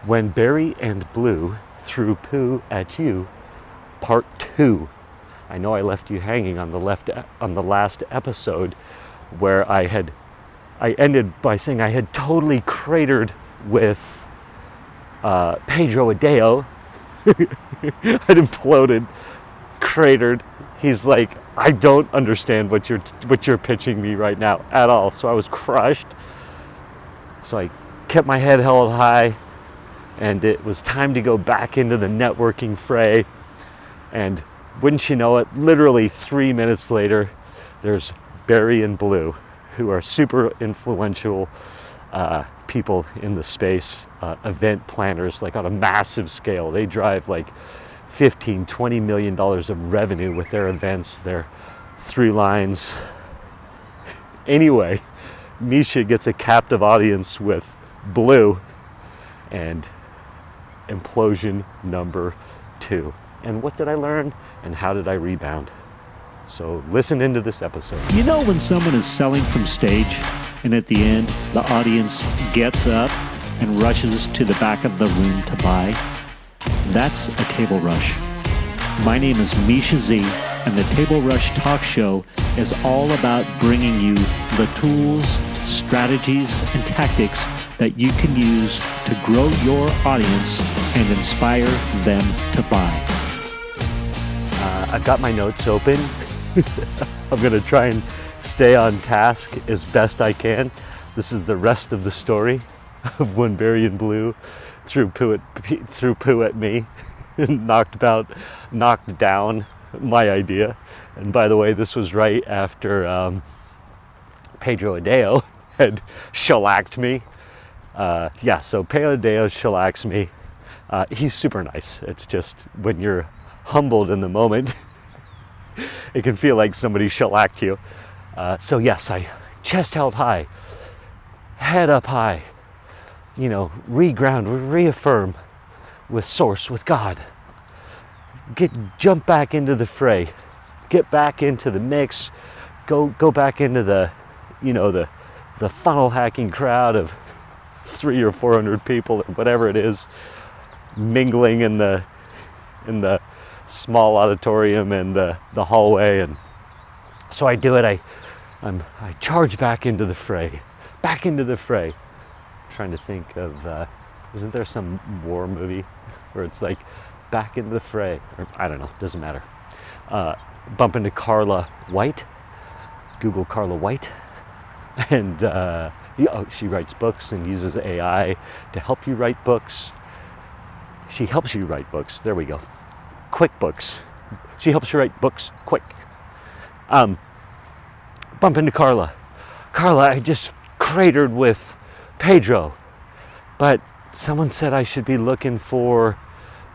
When Bari and Blue threw poo at you, part 2. I know I left you hanging on the last episode where I ended by saying I had totally cratered with Pedro Adeo. I'd imploded, cratered. He's like, I don't understand what you're pitching me right now at all. So I was crushed. So I kept my head held high, and it was time to go back into the networking fray. And wouldn't you know it, literally 3 minutes later, there's Bari and Blue, who are super influential people in the space, event planners, like on a massive scale. They drive like $15-20 million of revenue with their events, their through lines. Anyway, Misha gets a captive audience with Blue, and implosion number 2. And what did I learn, and how did I rebound? So listen into this episode. You know when someone is selling from stage, and at the end, the audience gets up and rushes to the back of the room to buy? That's a table rush. My name is Misha Z, and the Table Rush Talk Show is all about bringing you the tools, strategies, and tactics that you can use to grow your audience and inspire them to buy. I've got my notes open. I'm going to try and stay on task as best I can. This is the rest of the story of when Bari and Blue threw poo at me and knocked down my idea. And by the way, this was right after Pedro Adeo had shellacked me. So Pedro Adeo shellacks me. He's super nice. It's just when you're humbled in the moment, it can feel like somebody shellacked you. So yes, I chest held high, head up high, reground, reaffirm with Source, with God. Jump back into the fray, get back into the mix, go back into the funnel hacking crowd of 300 or 400 people or whatever it is, mingling in the small auditorium and the hallway. And so I do it. I charge back into the fray. Trying to think of, isn't there some war movie where it's like back into the fray? Or I don't know, doesn't matter. Bump into Carla White. Google Carla White. And she writes books and uses AI to help you write books. She helps you write books. There we go. Quick books. She helps you write books quick. Bump into Carla. Carla, I just cratered with Pedro, but someone said I should be looking for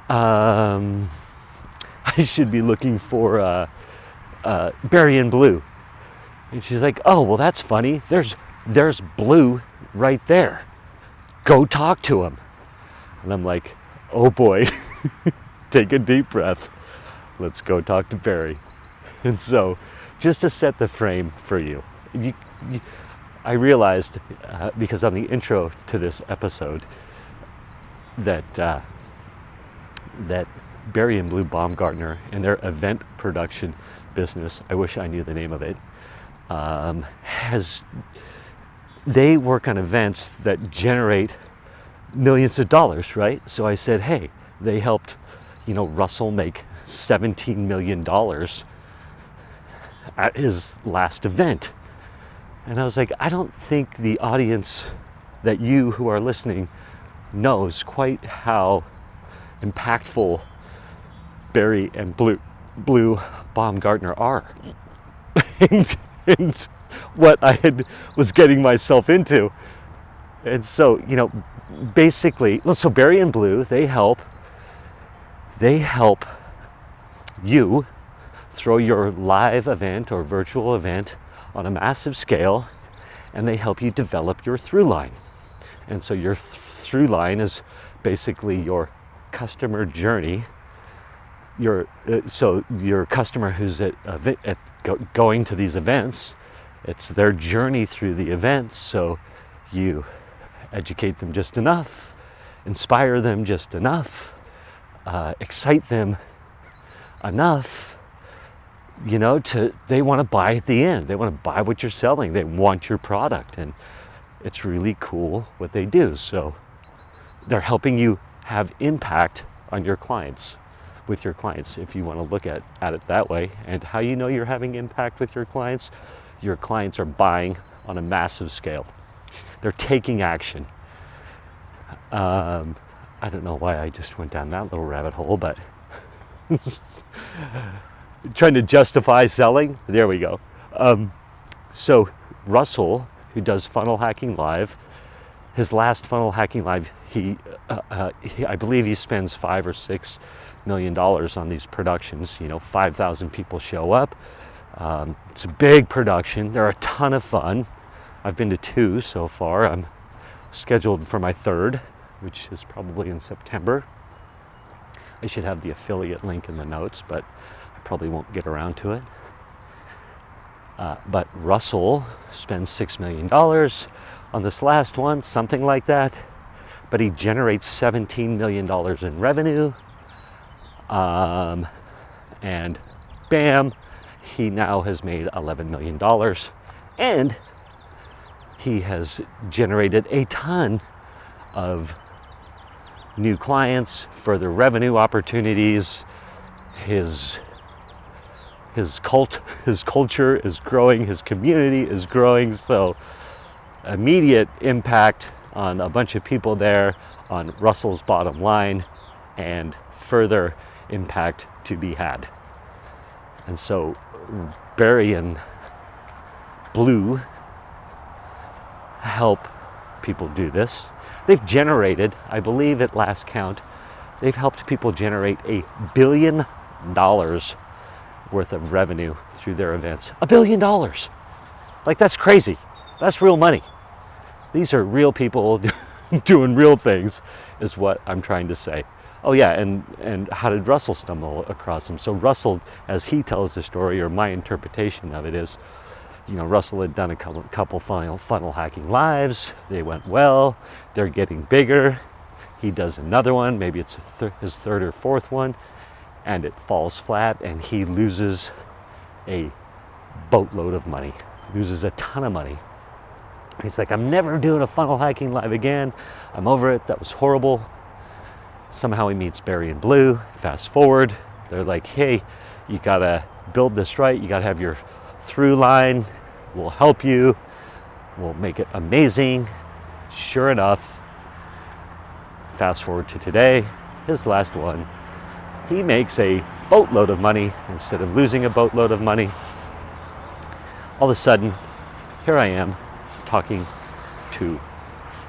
Bari and Blue. And she's like, oh, well, that's funny. There's Blue right there. Go talk to him. And I'm like, oh boy, take a deep breath. Let's go talk to Bari. And so, just to set the frame for you, I realized, because on the intro to this episode, that Bari and Blue Baumgartner and their event production business, I wish I knew the name of it, they work on events that generate millions of dollars, right? So I said, hey, they helped, Russell make $17 million at his last event. And I was like, I don't think the audience that you who are listening knows quite how impactful Bari and Blue Baumgartner are. and what I was getting myself into. And so, basically, so Bari and Blue, they help you throw your live event or virtual event on a massive scale, and they help you develop your through line. And so your through line is basically your customer journey. Your customer who's going to these events, it's their journey through the events. So you educate them just enough, inspire them just enough, excite them enough, they want to buy at the end. They want to buy what you're selling. They want your product, and it's really cool what they do. So they're helping you have impact on your clients, with your clients, if you want to look at it that way. And how you know you're having impact with your clients are buying on a massive scale. They're taking action. I don't know why I just went down that little rabbit hole, but trying to justify selling. There we go. So Russell, who does Funnel Hacking Live, his last Funnel Hacking Live, I believe he spends $5 or $6 million on these productions. 5,000 people show up. It's a big production. They're a ton of fun. I've been to 2 so far. I'm scheduled for my 3rd, which is probably in September. I should have the affiliate link in the notes, but I probably won't get around to it. But Russell spends $6 million on this last one, something like that. But he generates $17 million in revenue. And bam, he now has made $11 million. And he has generated a ton of new clients, further revenue opportunities. His culture is growing, his community is growing. So immediate impact on a bunch of people there, on Russell's bottom line, and further impact to be had. And so Bari and Blue help people do this. They've generated, I believe at last count, they've helped people generate $1 billion worth of revenue through their events. $1 billion. Like, that's crazy. That's real money. These are real people doing real things, is what I'm trying to say. Oh yeah, and how did Russell stumble across them? So Russell, as he tells the story, or my interpretation of it is, Russell had done a couple funnel hacking lives. They went well. They're getting bigger. He does another one. Maybe it's his 3rd or 4th one, and it falls flat, and he loses a boatload of money. Loses a ton of money. He's like, I'm never doing a funnel hacking live again. I'm over it. That was horrible. Somehow he meets Pedro and Blue. Fast forward, they're like, hey, you gotta build this right. You gotta have your through line. We'll help you. We'll make it amazing. Sure enough, fast forward to today, his last one, he makes a boatload of money instead of losing a boatload of money. All of a sudden, here I am talking to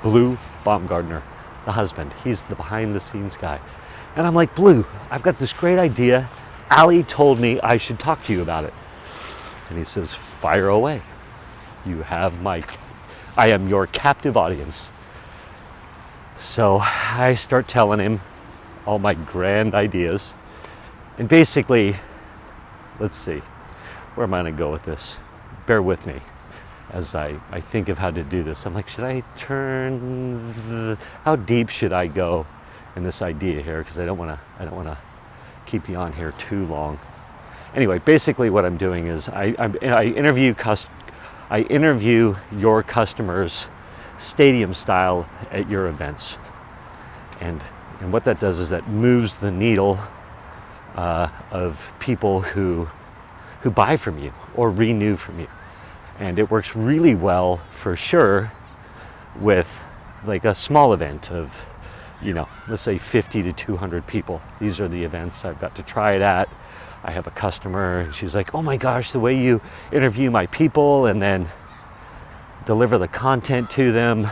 Blue Baumgartner, the husband. He's the behind the scenes guy. And I'm like, Blue, I've got this great idea. Allie told me I should talk to you about it. And he says, fire away. I am your captive audience. So I start telling him all my grand ideas. And basically, let's see, where am I gonna go with this? Bear with me as I think of how to do this. I'm like, should I how deep should I go in this idea here? Because I don't wanna keep you on here too long. Anyway, basically what I'm doing is I interview your customers stadium style at your events. And what that does is that moves the needle of people who buy from you or renew from you. And it works really well for sure with like a small event of, let's say 50 to 200 people. These are the events I've got to try it at. I have a customer and she's like, oh my gosh, the way you interview my people and then deliver the content to them,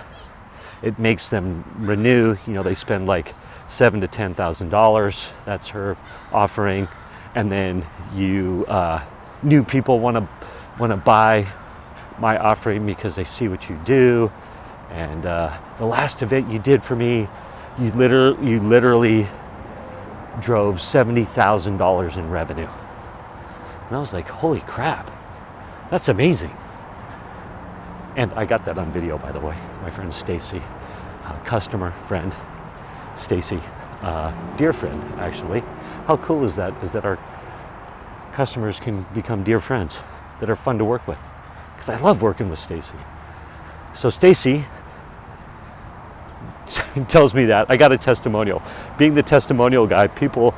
it makes them renew. They spend like $7,000 to $10,000. That's her offering. And then new people want to buy my offering because they see what you do. And the last event you did for me, you literally drove $70,000 in revenue. And I was like, holy crap, that's amazing. And I got that on video, by the way. My friend Stacy, customer, friend. Stacy, dear friend, actually. How cool is that? Is that our customers can become dear friends that are fun to work with? Because I love working with Stacy. So Stacy tells me that. I got a testimonial. Being the testimonial guy, people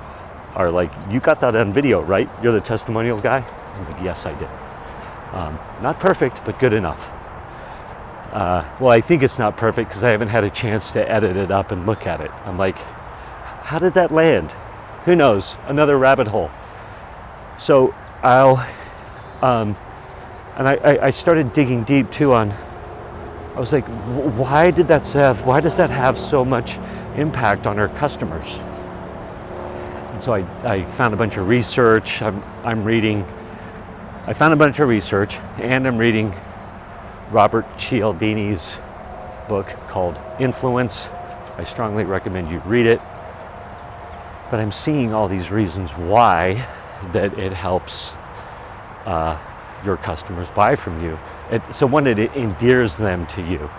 are like, you got that on video, right? You're the testimonial guy? I'm like, yes, I did. Not perfect, but good enough. Well, I think it's not perfect because I haven't had a chance to edit it up and look at it. I'm like, how did that land? Who knows? Another rabbit hole. So and I started digging deep too I was like, why does that have so much impact on our customers? And so I found a bunch of research. I found a bunch of research, and I'm reading Robert Cialdini's book called Influence. I strongly recommend you read it. But I'm seeing all these reasons why that it helps your customers buy from you. So one, it endears them to you.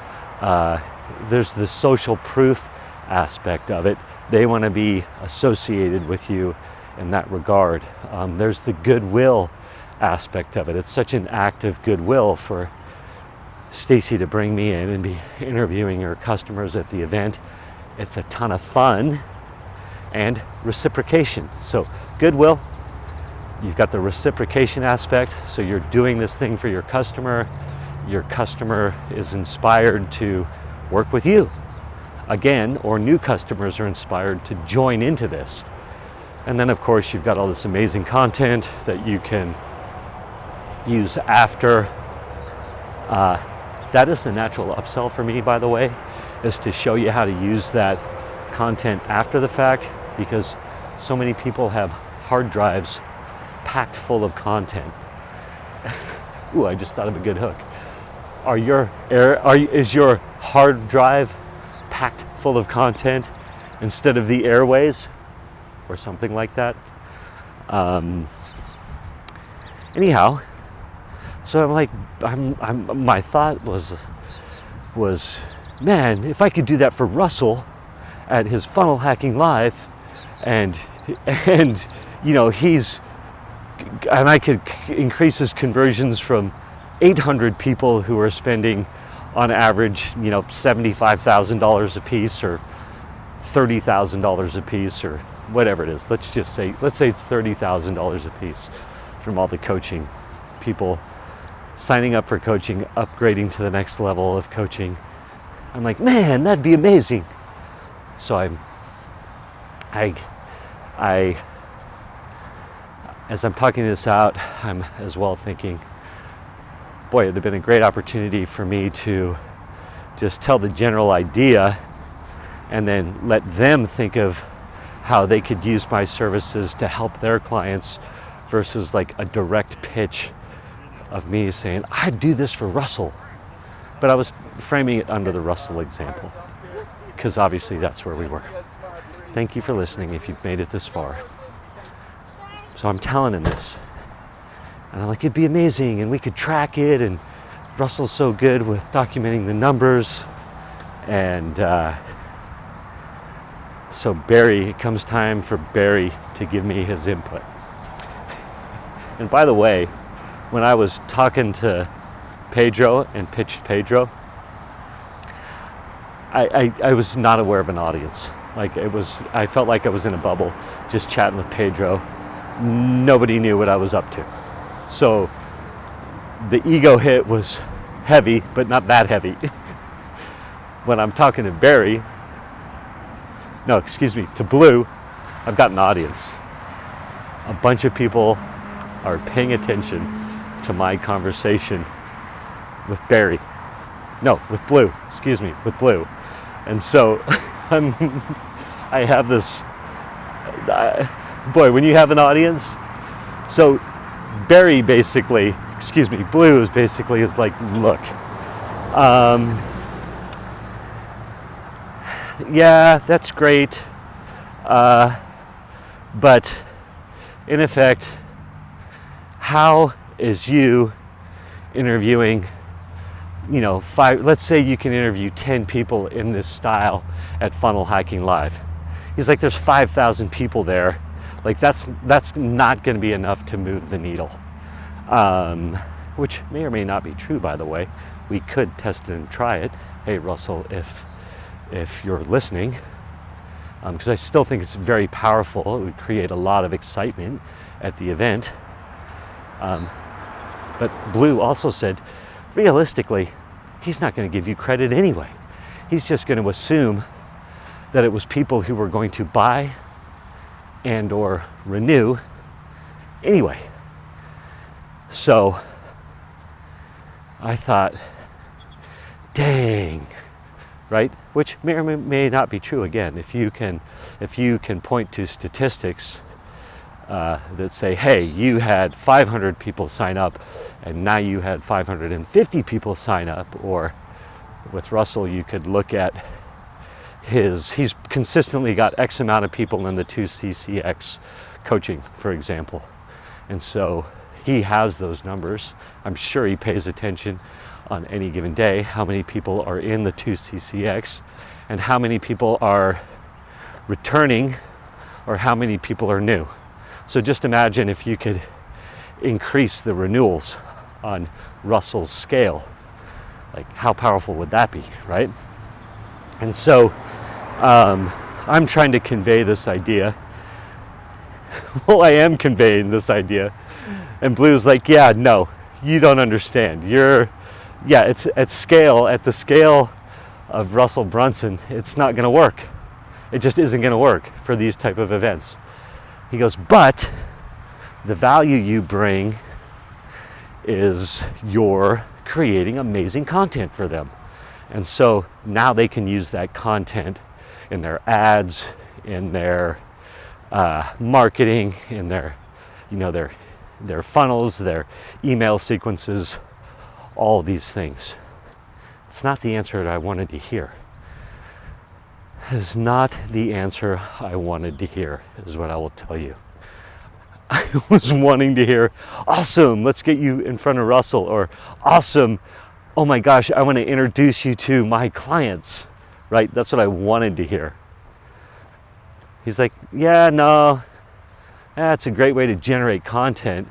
There's the social proof aspect of it. They want to be associated with you in that regard. There's the goodwill aspect of it. It's such an act of goodwill for Stacy to bring me in and be interviewing her customers at the event. It's a ton of fun and reciprocation. So goodwill, you've got the reciprocation aspect. So you're doing this thing for your customer is inspired to work with you again, or new customers are inspired to join into this. And then of course you've got all this amazing content that you can use after. That is the natural upsell for me, by the way, is to show you how to use that content after the fact, because so many people have hard drives packed full of content. Ooh, I just thought of a good hook. Is your hard drive packed full of content instead of the airways or something like that? Anyhow, so I'm like, my thought was, man, if I could do that for Russell at his funnel hacking live, and you know, I could increase his conversions from 800 people who are spending on average, you know, $75,000 a piece or $30,000 a piece or whatever it is. Let's say it's $30,000 a piece from all the coaching people signing up for coaching, upgrading to the next level of coaching. I'm like, man, that'd be amazing. So as I'm talking this out, I'm as well thinking, boy, it'd have been a great opportunity for me to just tell the general idea and then let them think of how they could use my services to help their clients, versus like a direct pitch of me saying, I'd do this for Russell. But I was framing it under the Russell example, because obviously that's where we were. Thank you for listening if you've made it this far. So I'm telling him this. And I'm like, it'd be amazing, and we could track it, and Russell's so good with documenting the numbers. And so it comes time for Bari to give me his input. And by the way, when I was talking to Pedro and pitched Pedro, I was not aware of an audience. I felt like I was in a bubble just chatting with Pedro. Nobody knew what I was up to. So the ego hit was heavy, but not that heavy. When I'm talking to to Blue, I've got an audience. A bunch of people are paying attention to my conversation with Blue. And so I have this, boy, when you have an audience, so Blue is like, look, yeah, that's great, but in effect, how is you interviewing let's say you can interview 10 people in this style at Funnel Hacking Live. He's like, there's 5,000 people there. Like that's not going to be enough to move the needle. Which may or may not be true, by the way. We could test it and try it. Hey, Russell, if you're listening, because I still think it's very powerful. It would create a lot of excitement at the event. But Blue also said, realistically, he's not going to give you credit anyway. He's just going to assume that it was people who were going to buy and or renew anyway. So I thought, dang, right? Which may or may not be true. Again, if you can point to statistics that say, hey, you had 500 people sign up and now you had 550 people sign up, or with Russell you could look at he's consistently got X amount of people in the 2CCX coaching, for example. And so he has those numbers. I'm sure he pays attention on any given day how many people are in the 2CCX and how many people are returning or how many people are new. So just imagine if you could increase the renewals on Russell's scale. Like, how powerful would that be, right? And so I'm trying to convey this idea. Well, I am conveying this idea. And Blue's like, yeah, no, you don't understand. It's at the scale of Russell Brunson, it's not going to work. It just isn't going to work for these type of events. He goes, but the value you bring is you're creating amazing content for them. And so now they can use that content in their ads, in their marketing, in their funnels, their email sequences, all these things. It's not the answer that I wanted to hear. It's not the answer I wanted to hear, is what I will tell you. I was wanting to hear, awesome, let's get you in front of Russell, or awesome, oh my gosh, I want to introduce you to my clients, right? That's what I wanted to hear. He's like, yeah, no, that's a great way to generate content.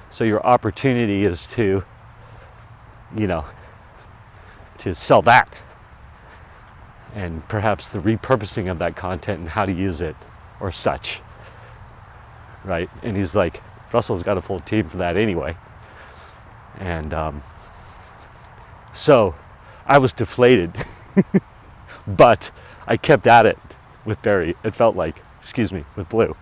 So your opportunity is to sell that. And perhaps the repurposing of that content and how to use it or such, right? And he's like, Russell's got a full team for that anyway. And so I was deflated, but I kept at it with Bari. It felt like, with Blue.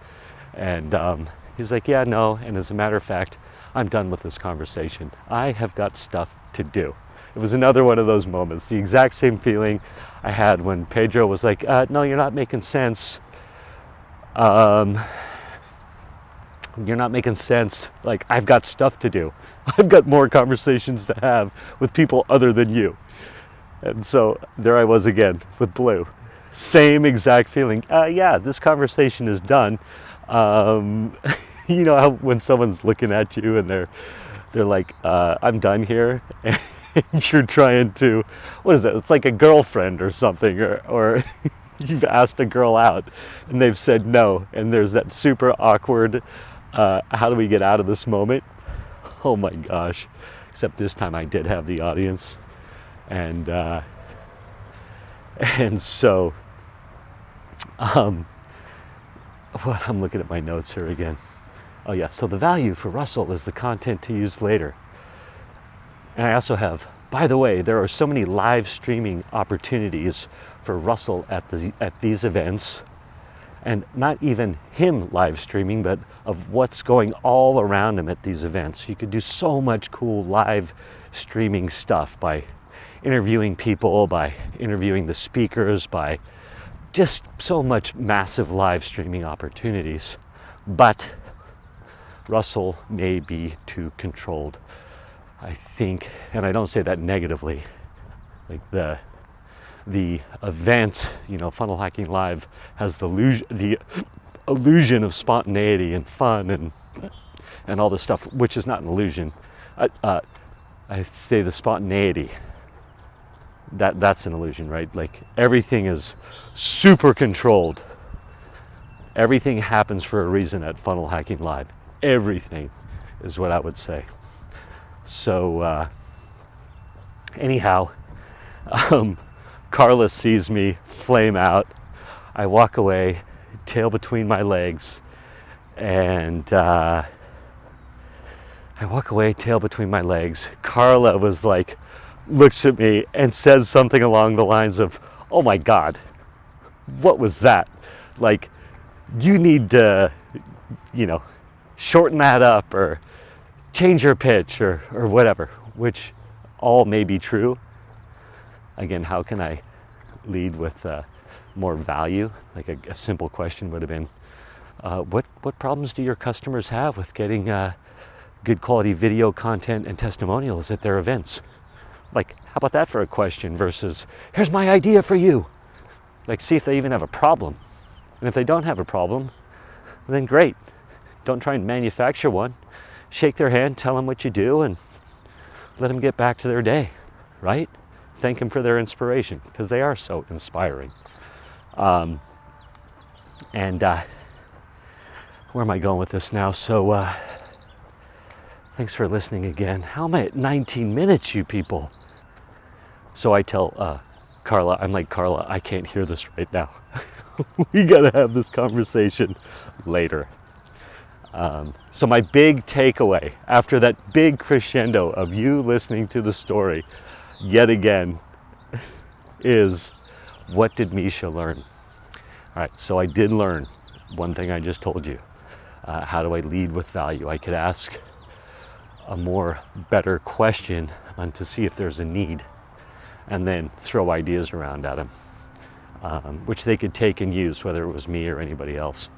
And he's like, yeah, no. And as a matter of fact, I'm done with this conversation. I have got stuff to do. It was another one of those moments, the exact same feeling I had when Pedro was like, no, you're not making sense. You're not making sense. Like, I've got stuff to do. I've got more conversations to have with people other than you. And so there I was again with Blue. Same exact feeling. Yeah, this conversation is done. You know how when someone's looking at you and they're like, I'm done here. And you're trying to, what is it? It's like a girlfriend or something, or you've asked a girl out and they've said no. And there's that super awkward, how do we get out of this moment? Oh my gosh. Except this time I did have the audience. And so, I'm looking at my notes here again. Oh yeah, so the value for Russell is the content to use later. And I also have, by the way, there are so many live streaming opportunities for Russell at these events, and not even him live streaming, but of what's going all around him at these events. You could do so much cool live streaming stuff by interviewing people, by interviewing the speakers, by just so much massive live streaming opportunities. But Russell may be too controlled, I think, and I don't say that negatively. Like the event, Funnel Hacking Live has the illusion of spontaneity and fun and all this stuff, which is not an illusion. I say the spontaneity, that's an illusion, right? Like everything is super controlled. Everything happens for a reason at Funnel Hacking Live. Everything is what I would say. So anyhow, Carla sees me flame out. I walk away, tail between my legs, and I walk away, tail between my legs. Carla was like, looks at me and says something along the lines of, "Oh my God, what was that? Like, you need to, shorten that up or change your pitch or whatever," which all may be true. Again, how can I lead with more value? Like a simple question would have been, what problems do your customers have with getting good quality video content and testimonials at their events? Like, how about that for a question versus, here's my idea for you. Like, see if they even have a problem. And if they don't have a problem, then great. Don't try and manufacture one. Shake their hand, tell them what you do, and let them get back to their day, right? Thank them for their inspiration, because they are so inspiring. Where am I going with this now? So, thanks for listening again. How am I at 19 minutes, you people? So I tell Carla, I'm like, Carla, I can't hear this right now. We gotta have this conversation later. So my big takeaway after that big crescendo of you listening to the story yet again is, what did Misha learn? All right, so I did learn one thing I just told you. How do I lead with value? I could ask a more better question to see if there's a need, and then throw ideas around at them, which they could take and use, whether it was me or anybody else.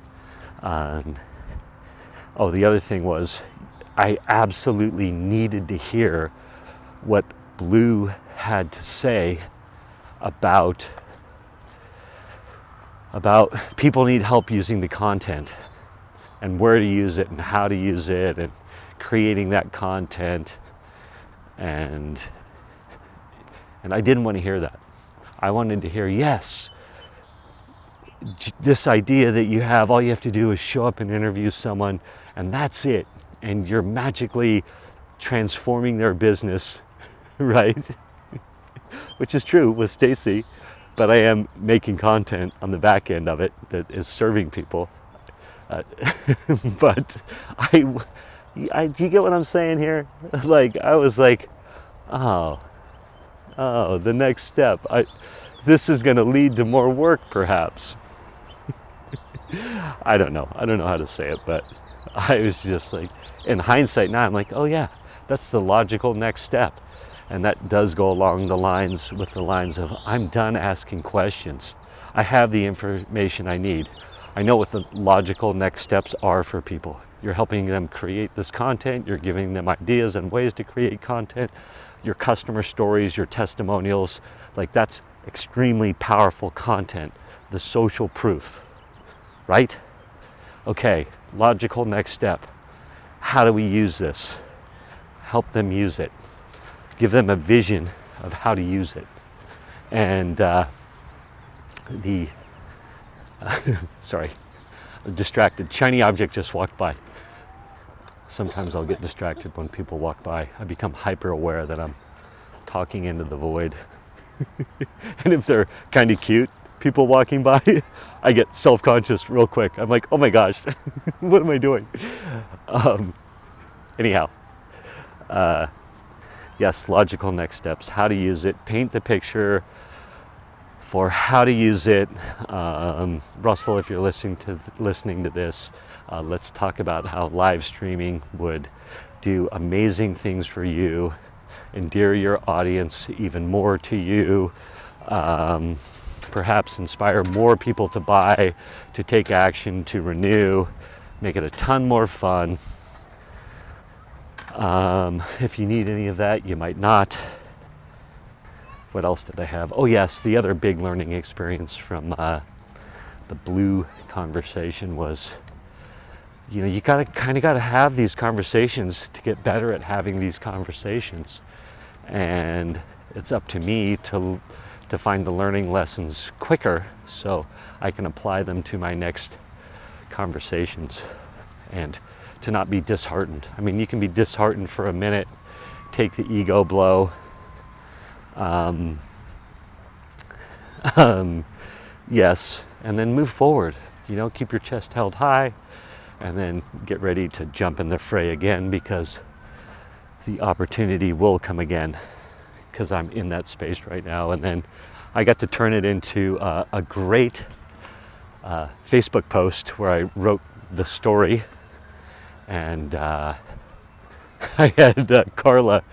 The other thing was, I absolutely needed to hear what Blue had to say about people need help using the content and where to use it and how to use it and creating that content. And I didn't want to hear that. I wanted to hear, yes, this idea that you have, all you have to do is show up and interview someone, and that's it. And you're magically transforming their business, right? Which is true with Stacy, but I am making content on the back end of it that is serving people. But do you get what I'm saying here? Like, I was like, oh, the next step. This is going to lead to more work, perhaps. I don't know how to say it, but I was just like, in hindsight now, I'm like, oh yeah, that's the logical next step. And that does go along the lines of, I'm done asking questions. I have the information I need. I know what the logical next steps are for people. You're helping them create this content. You're giving them ideas and ways to create content. Your customer stories, your testimonials, like that's extremely powerful content. The social proof, right? Okay, logical next step. How do we use this? Help them use it. Give them a vision of how to use it. And sorry, I'm distracted. Shiny object just walked by. Sometimes I'll get distracted when people walk by. I become hyper aware that I'm talking into the void. And if they're kind of cute, people walking by, I get self-conscious real quick. I'm like, oh my gosh, what am I doing? Anyhow, yes, logical next steps, how to use it, paint the picture for how to use it. Russell, if you're listening to this, let's talk about how live streaming would do amazing things for you, endear your audience even more to you, perhaps inspire more people to buy, to take action, to renew, make it a ton more fun. If you need any of that, you might not. What else did I have? Oh yes, the other big learning experience from the Blue conversation was, you gotta have these conversations to get better at having these conversations. And it's up to me to find the learning lessons quicker so I can apply them to my next conversations and to not be disheartened. I mean, you can be disheartened for a minute, take the ego blow, yes, and then move forward. You know, keep your chest held high and then get ready to jump in the fray again, because the opportunity will come again, because I'm in that space right now. And then I got to turn it into a great Facebook post where I wrote the story, and I had Carla,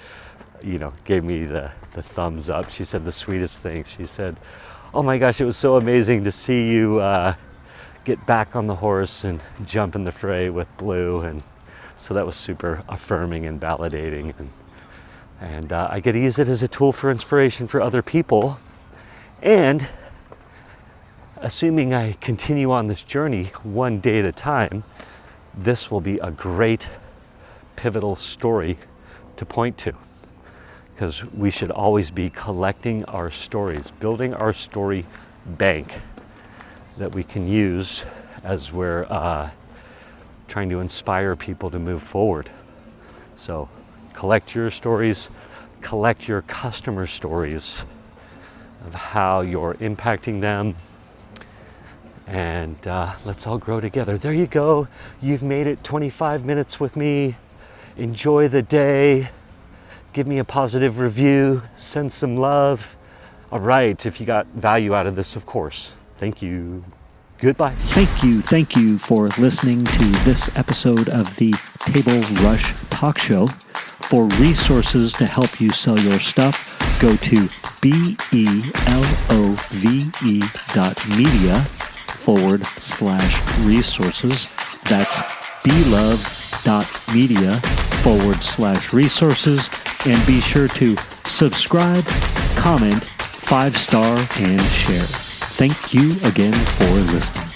you know, gave me the thumbs up. She said the sweetest thing. She said, "Oh my gosh, it was so amazing to see you get back on the horse and jump in the fray with Blue." And so that was super affirming and validating. And I get to use it as a tool for inspiration for other people. And assuming I continue on this journey one day at a time, this will be a great pivotal story to point to, because we should always be collecting our stories, building our story bank that we can use as we're trying to inspire people to move forward. So collect your stories, collect your customer stories of how you're impacting them, and let's all grow together. There you go. You've made it 25 minutes with me. Enjoy the day. Give me a positive review. Send some love. All right, if you got value out of this, of course. Thank you. Goodbye. Thank you for listening to this episode of the Table Rush Talk Show. For resources to help you sell your stuff, go to belove.media/resources. That's belove.media/resources. And be sure to subscribe, comment, 5-star, and share. Thank you again for listening.